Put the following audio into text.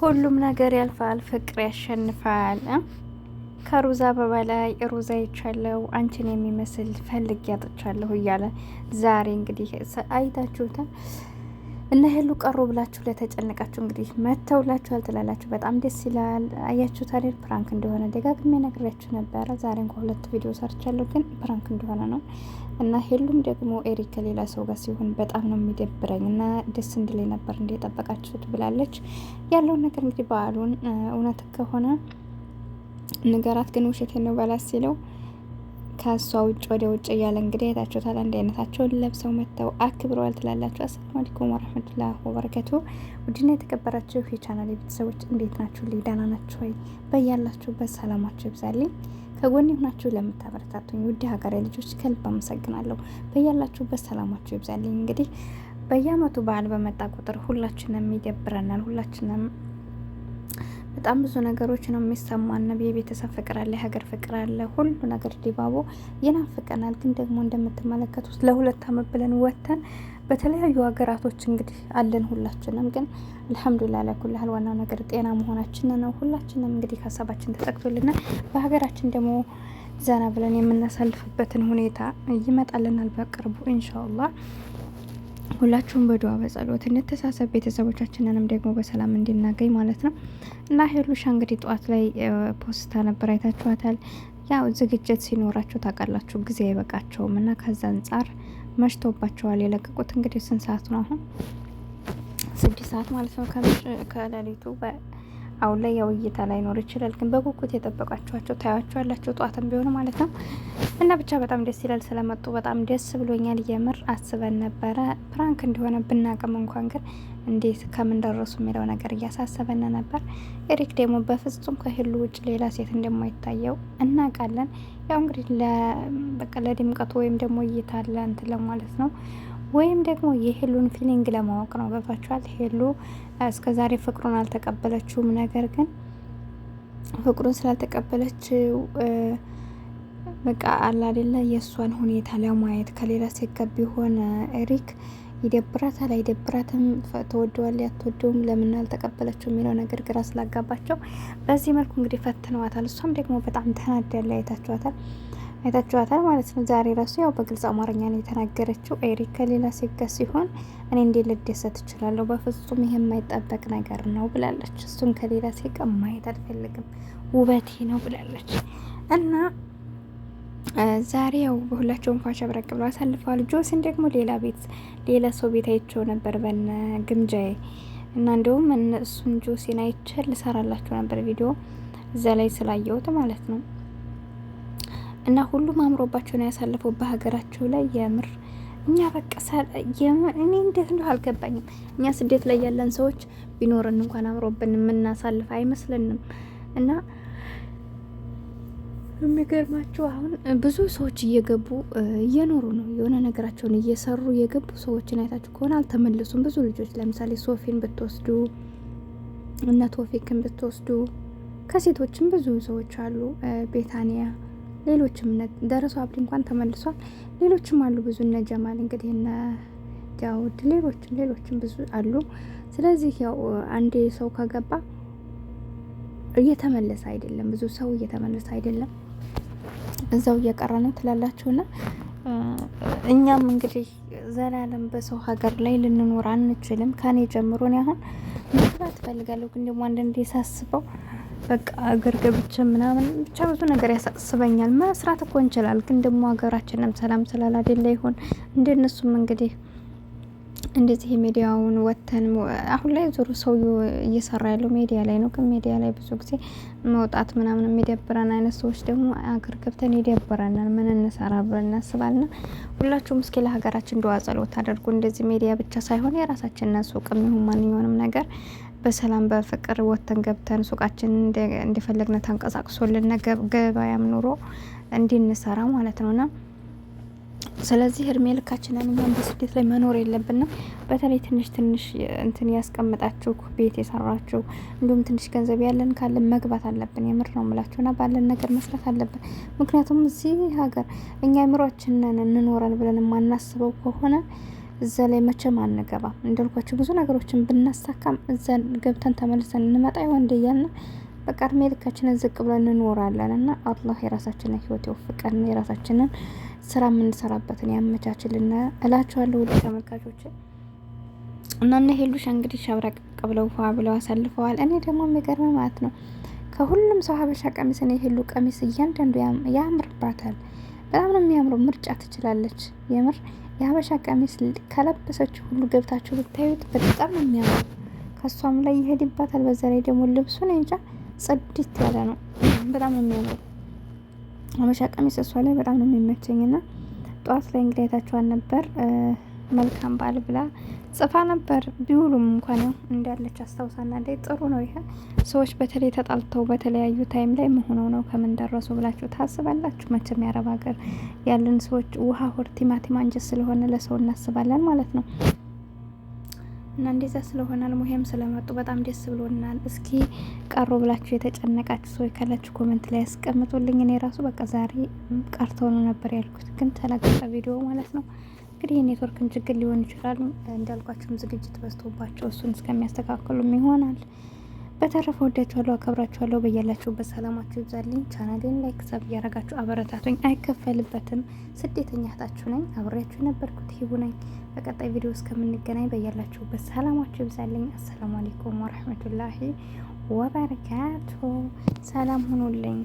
ሁሉም ነገር ያልፋል፣ ፍቅር ያሸንፋል። ከሩዛ አበባ ላይ ሩዛ ይቻለው አንቺን የሚመስል ፈልግ ያጥቻለሁ እያለ ዛሬ እንግዲህ አይታችሁታል። እነ ሄሉ ቀሩ ብላችሁ ለተጨነቃችሁ እንግዲህ መተውላችኋል ትላላችሁ። በጣም ደስ ይላል። አያችሁ ታዲያ ፕራንክ እንደሆነ ደጋግሜ ነግሬያችሁ ነበረ። ዛሬ እንኳ 2 ቪዲዮ ሰርቻለሁ፣ ግን ፕራንክ እንደሆነ ነው። እና ሄሉም ደግሞ ኤሪክ ከሌላ ሰው ጋር ሲሆን በጣም ነው የሚደብረኝ እና ደስ እንድላይ ነበር እንደጠበቃችሁት ብላለች። ያለውን ነገር እንግዲህ በዓሉን እውነት ከሆነ ንገራት፣ ግን ውሸት ነው በላት ሲለው ከሷ ውጭ ወደ ውጭ እያለ እንግዲህ አይታችሁታል። አንድ አይነታቸውን ለብሰው መጥተው አክብረዋል ትላላችሁ። አሰላሙ አለይኩም ወራህመቱላሂ ወበረከቱ። ውድና የተከበራችሁ የቻናል ቤተሰቦች እንዴት ናችሁ? ደህና ናችሁ ወይ? በያላችሁበት ሰላማችሁ ይብዛልኝ። ከጎኔ ሆናችሁ ለምታበረታቱኝ ውድ ሀገሬ ልጆች ከልብ አመሰግናለሁ። በያላችሁበት ሰላማችሁ ይብዛልኝ። እንግዲህ በየአመቱ በዓል በመጣ ቁጥር ሁላችንም ይደብረናል። ሁላችንም በጣም ብዙ ነገሮች ነው የሚሰማን። የቤተሰብ ፍቅር አለ፣ የሀገር ፍቅር አለ፣ ሁሉ ነገር ዲባቦ ይናፍቀናል። ግን ደግሞ እንደምትመለከቱት ለ2 አመት ብለን ወተን በተለያዩ ሀገራቶች እንግዲህ አለን ሁላችንም። ግን አልሐምዱሊላህ ለኩል ሀል ዋናው ነገር ጤና መሆናችን ነው። ሁላችንም እንግዲህ ሀሳባችን ተጠቅቶልናል። በሀገራችን ደግሞ ዘና ብለን የምናሳልፍበትን ሁኔታ ይመጣልናል በቅርቡ ኢንሻአላህ። ሁላችሁም በዱዓ በጸሎት እንተሳሰብ፣ ቤተሰቦቻችንንም ደግሞ በሰላም እንድናገኝ ማለት ነው። እና ሄሉሻ እንግዲህ ጠዋት ላይ ፖስታ ነበር አይታችኋታል። ያው ዝግጅት ሲኖራቸው ታውቃላችሁ ጊዜ አይበቃቸውም እና ከዛ አንጻር መሽቶባቸዋል። የለቀቁት እንግዲህ ስንት ሰዓት ነው አሁን? 6 ሰዓት ማለት ነው ከሌሊቱ። አሁን ላይ ያው እይታ ላይኖር ይችላል፣ ግን በጉጉት የጠበቃችኋቸው ታያችኋላችሁ ጠዋትም ቢሆን ማለት ነው። እና ብቻ በጣም ደስ ይላል። ስለመጡ በጣም ደስ ብሎኛል። የምር አስበን ነበረ ፕራንክ እንደሆነ ብናቅም እንኳን ግን እንዴት ከምን ደረሱ የሚለው ነገር እያሳሰበን ነበር። ኤሪክ ደግሞ በፍጹም ከሄሉ ውጭ ሌላ ሴት እንደማይታየው እናውቃለን። ያው እንግዲህ በቃ ለድምቀቱ ወይም ደግሞ እይታ አለ እንትን ለማለት ነው፣ ወይም ደግሞ የሄሉን ፊሊንግ ለማወቅ ነው። ገብቷችኋል? ሄሉ እስከዛሬ ፍቅሩን አልተቀበለችውም። ነገር ግን ፍቅሩን ስላልተቀበለችው በቃ አለ አይደለ የእሷን ሁኔታ ለማየት ከሌላ ሴት ጋር ቢሆን ኤሪክ ይደብራታል አይደብራትም፣ ተወደዋል ያትወደውም፣ ለምን አልተቀበለችው የሚለው ነገር ግራ ስላጋባቸው በዚህ መልኩ እንግዲህ ፈትነዋታል። እሷም ደግሞ በጣም ተናዳለ። አይታችኋታል ማለት ነው። ዛሬ ራሱ ያው በግልጽ አማርኛ ነው የተናገረችው። ኤሪክ ከሌላ ሴት ጋር ሲሆን እኔ እንዴት ልደሰት እችላለሁ? በፍጹም ይሄ የማይጠበቅ ነገር ነው ብላለች። እሱን ከሌላ ሴት ጋር ማየት አልፈልግም፣ ውበቴ ነው ብላለች። እና ዛሬ ያው ሁላቸውም ፏ ሸብረቅ ብለው አሳልፈዋል። ጆሲን ደግሞ ሌላ ሰው ቤት አይቼው ነበር በነ ግምጃዬ እና እንደውም እሱን ጆሲን አይቼ ልሰራላችሁ ነበር ቪዲዮ እዛ ላይ ስላየሁት ማለት ነው። እና ሁሉም አምሮባቸው ነው ያሳልፈው በሀገራቸው ላይ። የምር እኛ በቃ እኔ እንዴት እንደው አልገባኝም። እኛ ስደት ላይ ያለን ሰዎች ቢኖርን እንኳን አምሮብን የምናሳልፍ አይመስልንም። እና የሚገርማቸው አሁን ብዙ ሰዎች እየገቡ እየኖሩ ነው፣ የሆነ ነገራቸውን እየሰሩ የገቡ ሰዎችን አይታችሁ ከሆነ አልተመለሱም። ብዙ ልጆች ለምሳሌ ሶፊን ብትወስዱ እና ቶፊክን ብትወስዱ ከሴቶችም ብዙ ሰዎች አሉ፣ ቤታኒያ፣ ሌሎችም ደረሱ አብዲ እንኳን ተመልሷል። ሌሎችም አሉ ብዙ እነ ጀማል እንግዲህ እነ ዳውድ ሌሎችም ብዙ አሉ። ስለዚህ ያው አንዴ ሰው ከገባ እየተመለሰ አይደለም፣ ብዙ ሰው እየተመለሰ አይደለም፣ እዛው እየቀረ ነው ትላላችሁና እኛም እንግዲህ ዘላለም በሰው ሀገር ላይ ልንኖር አንችልም። ከኔ ጀምሮ ነው አሁን መስራት ፈልጋለሁ፣ ግን ደግሞ አንዳንዴ ሳስበው በቃ አገር ገብቼ ምናምን ብቻ ብዙ ነገር ያሳስበኛል። መስራት እኮ እንችላል፣ ግን ደግሞ ሀገራችንም ሰላም ስላላደለ ይሆን እንደነሱም እንግዲህ እንደዚህ ሚዲያውን ወተን አሁን ላይ ዞሮ ሰው እየሰራ ያለው ሚዲያ ላይ ነው። ከሚዲያ ላይ ብዙ ጊዜ መውጣት ምናምን የሚደብረን አይነት ሰዎች ደግሞ አገር ገብተን ይደብረናል። ምን እንሰራ ብለን እናስባልና ሁላችሁም እስኪ ለሀገራችን ዱዓ ጸሎት አድርጉ። እንደዚህ ሚዲያ ብቻ ሳይሆን የራሳችንን ሱቅም ይሁን ማንኛውንም ነገር በሰላም በፍቅር ወተን ገብተን ሱቃችን እንደፈለግነ ተንቀሳቅሶልን ገበያም ኑሮ እንድንሰራ ማለት ነውና ስለዚህ እድሜ ልካችንን እኛም በስደት ላይ መኖር የለብንም። በተለይ ትንሽ እንትን ያስቀምጣችሁ ቤት የሰራችሁ እንዲሁም ትንሽ ገንዘብ ያለን ካለን መግባት አለብን። የምር ነው የምላችሁና ባለን ነገር መስራት አለብን። ምክንያቱም እዚህ ሀገር እኛ አእምሯችንን እንኖራል ብለን የማናስበው ከሆነ እዛ ላይ መቼም አንገባም። እንዳልኳችሁ ብዙ ነገሮችን ብናሳካም እዛ ገብተን ተመልሰን እንመጣ ይሆን እንደ እያልን በቃ እድሜ ልካችንን ዝቅ ብለን እንኖራለን። እና አላህ የራሳችንን ህይወት ይወፍቀን፣ የራሳችንን ስራ የምንሰራበትን ያመቻችልን እላችኋለሁ ውድ ተመልካቾች። እና እነ ሄሉሻ እንግዲህ ሸብረቅ ብለው ብለው አሳልፈዋል። እኔ ደግሞ የሚገርም ማለት ነው ከሁሉም ሰው ሀበሻ ቀሚስ እኔ ሄሉ ቀሚስ እያንዳንዱ ያምርባታል። በጣም ነው የሚያምረው። ምርጫ ትችላለች። የምር የሀበሻ ቀሚስ ከለበሰች ሁሉ ገብታችሁ ብታዩት በጣም ነው የሚያምረው። ከሷም ላይ ይሄድባታል። በዛ ላይ ደግሞ ልብሱን እንጃ ጽድት ያለ ነው። በጣም ነው የሚያምረው ሀበሻ ቀሚስ እሷ ላይ በጣም ነው የሚመቸኝና ጠዋት ላይ እንግዲህ አይታችኋን ነበር። መልካም በዓል ብላ ጽፋ ነበር። ቢውሉም እንኳን ያው እንዳለች አስታውሳና እንደ ጥሩ ነው። ይሄ ሰዎች በተለይ ተጣልተው በተለያዩ ታይም ላይ መሆነው ነው ከምን ደረሱ ብላችሁ ታስባላችሁ? መቼም ያረብ ሀገር ያለን ሰዎች ውሃ ሆድ ቲማቲም አንጀት ስለሆነ ለሰው እናስባለን ማለት ነው። እና እንደዛ ስለሆነ አልሙሄም ስለመጡ በጣም ደስ ብሎናል። እስኪ ቀሩ ብላችሁ የተጨነቃችሁ ሰዎች ካላችሁ ኮሜንት ላይ ያስቀምጡልኝ። እኔ ራሱ በቃ ዛሬ ቀርተው ነው ነበር ያልኩት፣ ግን ተለቀቀ ቪዲዮ ማለት ነው። እንግዲህ የኔትወርክም ችግር ሊሆን ይችላል። እንዳልኳችሁም ዝግጅት በዝቶባቸው እሱን እስከሚያስተካክሉም ይሆናል። በተረፈ ወዳችኋለሁ፣ አከብራችኋለሁ። በያላችሁበት ሰላማችሁ ይብዛልኝ። ቻናሌን ላይክ ሰብ እያረጋችሁ አበረታቱኝ። አይከፈልበትም። ስደተኛ እህታችሁ ነኝ። አብሬያችሁ የነበርኩት ሂቡ ነኝ። በቀጣይ ቪዲዮ እስከምንገናኝ በያላችሁበት ሰላማችሁ ይብዛልኝ። አሰላሙ አለይኩም ወረህመቱላሂ ወበረካቱ። ሰላም ሁኑልኝ።